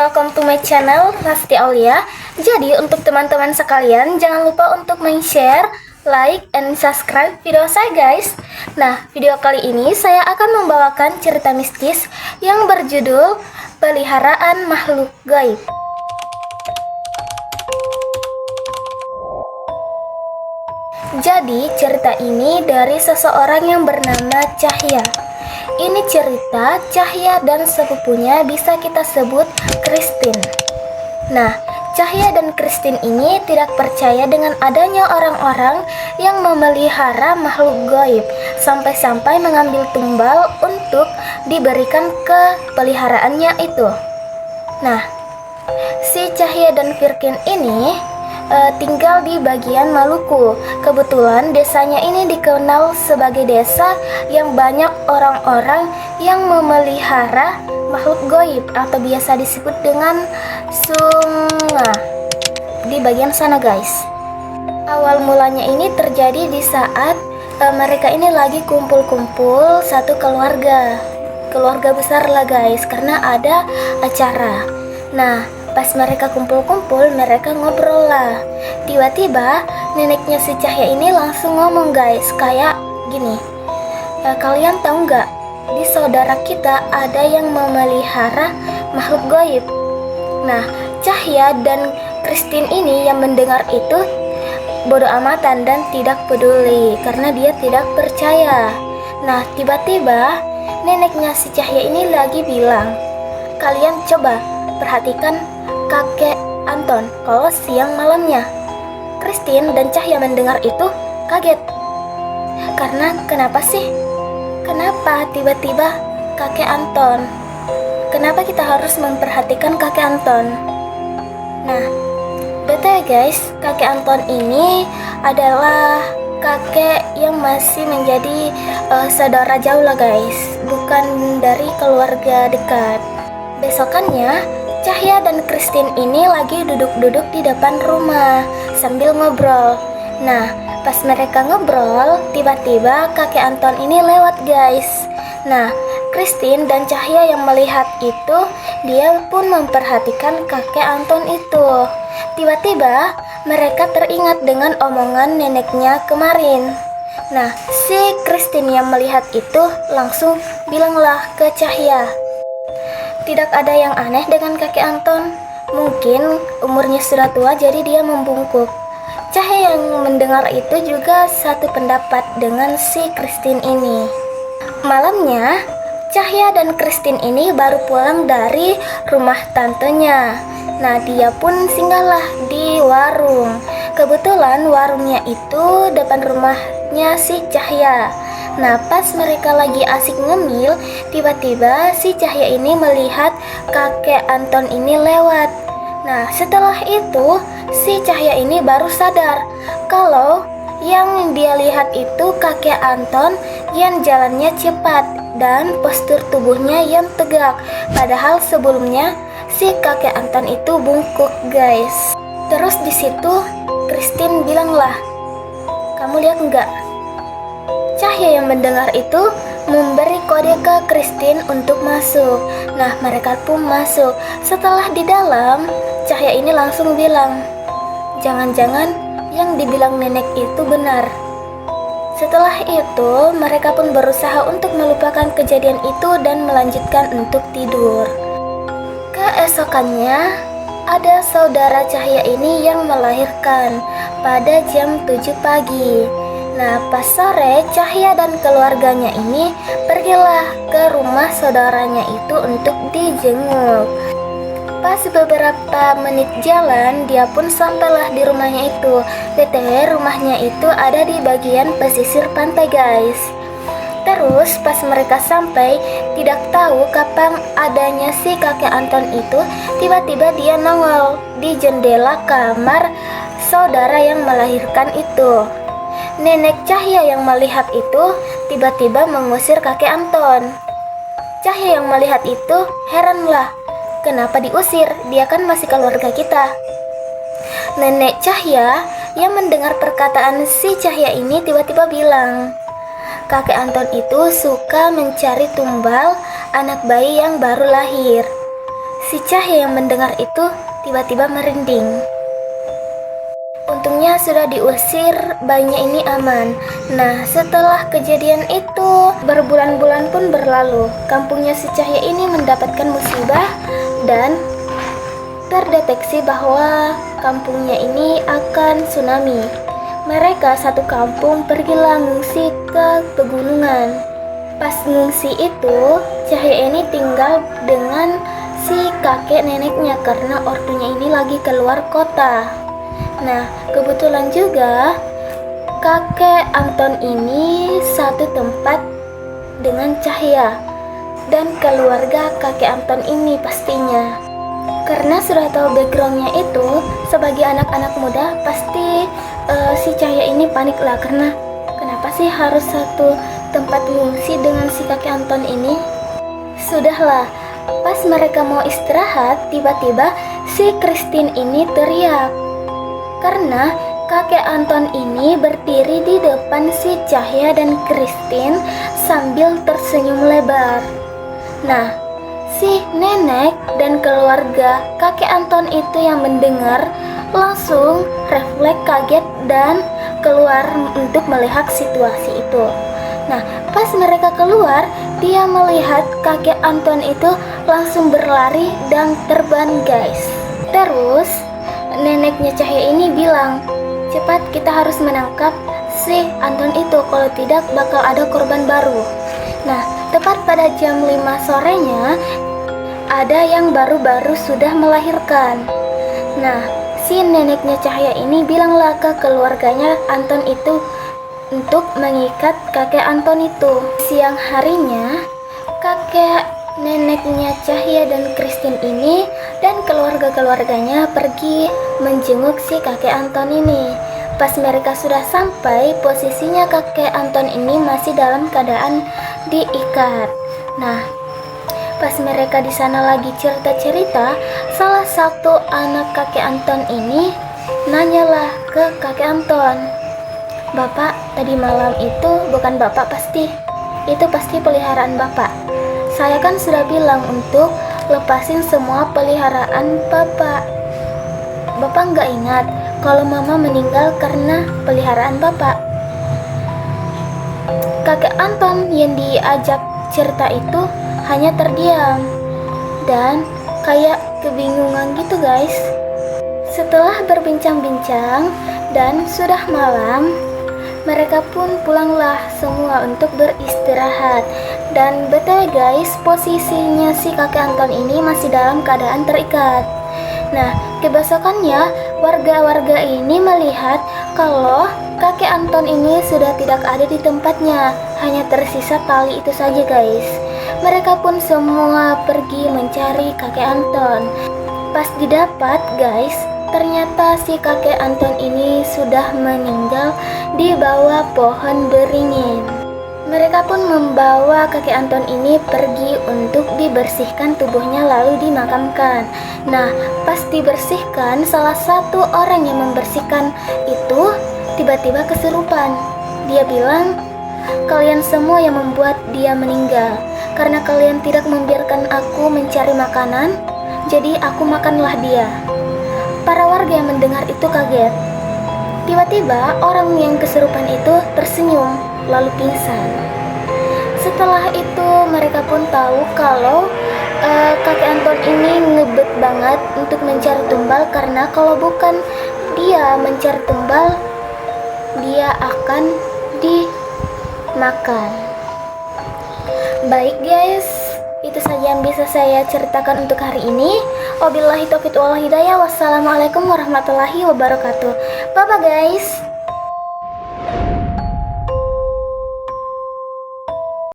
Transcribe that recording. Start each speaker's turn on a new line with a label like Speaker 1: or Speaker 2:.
Speaker 1: welcome to my channel Lasti Aulia. Jadi untuk teman-teman sekalian jangan lupa untuk share, like, and subscribe video saya guys. Nah, video kali ini saya akan membawakan cerita mistis yang berjudul Peliharaan Makhluk Gaib. Jadi cerita ini dari seseorang yang bernama Cahya. Ini cerita Cahya dan sepupunya bisa kita sebut Christine. Nah, Cahya dan Christine ini tidak percaya dengan adanya orang-orang yang memelihara makhluk gaib sampai-sampai mengambil tumbal untuk diberikan ke peliharaannya itu. Nah, si Cahya dan Firkin ini tinggal di bagian Maluku. Kebetulan desanya ini dikenal sebagai desa yang banyak orang-orang yang memelihara makhluk gaib atau biasa disebut dengan sunga di bagian sana guys. Awal mulanya ini terjadi di saat mereka ini lagi kumpul-kumpul satu keluarga besar lah guys, karena ada acara. Nah, pas mereka kumpul-kumpul, mereka ngobrol lah. Tiba-tiba neneknya si Cahya ini langsung ngomong guys, kayak gini, kalian tahu nggak, di saudara kita ada yang memelihara makhluk gaib. Nah, Cahya dan Christine ini yang mendengar itu bodoh amatan dan tidak peduli karena dia tidak percaya. Nah, tiba-tiba neneknya si Cahya ini lagi bilang, kalian coba perhatikan kakek Anton kalau siang malamnya. Christine dan Cahya mendengar itu kaget. Karena kenapa sih? Kenapa tiba-tiba kakek Anton? Kenapa kita harus memperhatikan kakek Anton? Nah, betul guys, kakek Anton ini adalah kakek yang masih menjadi saudara jauh lah guys, bukan dari keluarga dekat. Besokannya, Cahya dan Christine ini lagi duduk-duduk di depan rumah sambil ngobrol. Nah, pas mereka ngobrol, tiba-tiba kakek Anton ini lewat guys. Nah, Christine dan Cahya yang melihat itu, dia pun memperhatikan kakek Anton itu. Tiba-tiba mereka teringat dengan omongan neneknya kemarin. Nah, si Christine yang melihat itu langsung bilanglah ke Cahya, tidak ada yang aneh dengan kakek Anton. Mungkin umurnya sudah tua jadi dia membungkuk. Cahya yang mendengar itu juga satu pendapat dengan si Christine ini. Malamnya, Cahya dan Christine ini baru pulang dari rumah tantenya. Nah, dia pun singgahlah di warung. Kebetulan warungnya itu depan rumahnya si Cahya. Nah, pas mereka lagi asik ngemil, tiba-tiba si Cahya ini melihat kakek Anton ini lewat. Nah, setelah itu si Cahya ini baru sadar kalau yang dia lihat itu kakek Anton yang jalannya cepat dan postur tubuhnya yang tegak. Padahal sebelumnya si kakek Anton itu bungkuk guys. Terus di situ Christine bilanglah, kamu lihat nggak? Cahya yang mendengar itu memberi kode ke Christine untuk masuk. Nah, mereka pun masuk. Setelah di dalam, Cahya ini langsung bilang, jangan-jangan yang dibilang nenek itu benar. Setelah itu, mereka pun berusaha untuk melupakan kejadian itu dan melanjutkan untuk tidur. Keesokannya, ada saudara Cahya ini yang melahirkan pada jam 7 pagi. Nah, pas sore, Cahya dan keluarganya ini pergilah ke rumah saudaranya itu untuk dijenguk. Pas beberapa menit jalan, dia pun sampailah di rumahnya itu. BTW, rumahnya itu ada di bagian pesisir pantai guys. Terus pas mereka sampai, tidak tahu kapan adanya si kakek Anton itu, tiba-tiba dia nongol di jendela kamar saudara yang melahirkan itu. Nenek Cahya yang melihat itu tiba-tiba mengusir kakek Anton. Cahya yang melihat itu heranlah, kenapa diusir? Dia kan masih keluarga kita. Nenek Cahya yang mendengar perkataan si Cahya ini tiba-tiba bilang, kakek Anton itu suka mencari tumbal anak bayi yang baru lahir. Si Cahya yang mendengar itu tiba-tiba merinding. Untungnya sudah diusir, bayinya ini aman. Nah, setelah kejadian itu, berbulan-bulan pun berlalu. Kampungnya si Cahya ini mendapatkan musibah dan terdeteksi bahwa kampungnya ini akan tsunami. Mereka satu kampung pergilah ngungsi ke pegunungan. Pas ngungsi itu, Cahya ini tinggal dengan si kakek neneknya karena ortunya ini lagi keluar kota. Nah, kebetulan juga kakek Anton ini satu tempat dengan Cahya dan keluarga kakek Anton ini pastinya. Karena sudah tahu backgroundnya itu, sebagai anak-anak muda pasti si Cahya ini panik lah, karena kenapa sih harus satu tempat mengungsi dengan si kakek Anton ini? Sudahlah, pas mereka mau istirahat, tiba-tiba si Christine ini teriak. Karena kakek Anton ini berdiri di depan si Cahya dan Christine sambil tersenyum lebar. Nah, si nenek dan keluarga kakek Anton itu yang mendengar langsung refleks kaget dan keluar untuk melihat situasi itu. Nah, pas mereka keluar, dia melihat kakek Anton itu langsung berlari dan terbang, guys. Terus neneknya Cahya ini bilang, cepat kita harus menangkap si Anton itu, kalau tidak bakal ada korban baru. Nah, tepat pada jam 5 sorenya, ada yang baru-baru sudah melahirkan. Nah, si neneknya Cahya ini bilanglah ke keluarganya Anton itu untuk mengikat kakek Anton itu. Siang harinya, kakek neneknya Cahya dan Christine ini dan keluarga-keluarganya pergi menjenguk si kakek Anton ini. Pas mereka sudah sampai, posisinya kakek Anton ini masih dalam keadaan diikat. Nah, pas mereka di sana lagi cerita-cerita, salah satu anak kakek Anton ini nanyalah ke kakek Anton, "Bapak, tadi malam itu bukan Bapak pasti? Itu pasti peliharaan Bapak. Saya kan sudah bilang untuk lepasin semua peliharaan Bapak. Bapak nggak ingat kalau Mama meninggal karena peliharaan Bapak?" Kakek Anton yang diajak cerita itu hanya terdiam dan kayak kebingungan gitu, guys. Setelah berbincang-bincang dan sudah malam, mereka pun pulanglah semua untuk beristirahat. Dan betul guys, posisinya si kakek Anton ini masih dalam keadaan terikat. Nah, kebesokannya warga-warga ini melihat kalau kakek Anton ini sudah tidak ada di tempatnya, hanya tersisa tali itu saja, guys. Mereka pun semua pergi mencari kakek Anton. Pas didapat, guys, ternyata si kakek Anton ini sudah meninggal di bawah pohon beringin. Mereka pun membawa kakek Anton ini pergi untuk dibersihkan tubuhnya lalu dimakamkan. Nah, pas dibersihkan, salah satu orang yang membersihkan itu tiba-tiba kesurupan. Dia bilang, "Kalian semua yang membuat dia meninggal. Karena kalian tidak membiarkan aku mencari makanan, jadi aku makanlah dia." Para warga yang mendengar itu kaget. Tiba-tiba orang yang kesurupan itu tersenyum lalu pingsan. Setelah itu mereka pun tahu kalau kakek Anton ini ngebet banget untuk mencari tumbal, karena kalau bukan dia mencari tumbal, dia akan dimakan. Baik guys, itu saja yang bisa saya ceritakan untuk hari ini. Wabillahi taufiq wal hidayah. Wassalamualaikum warahmatullahi wabarakatuh. Bye bye guys.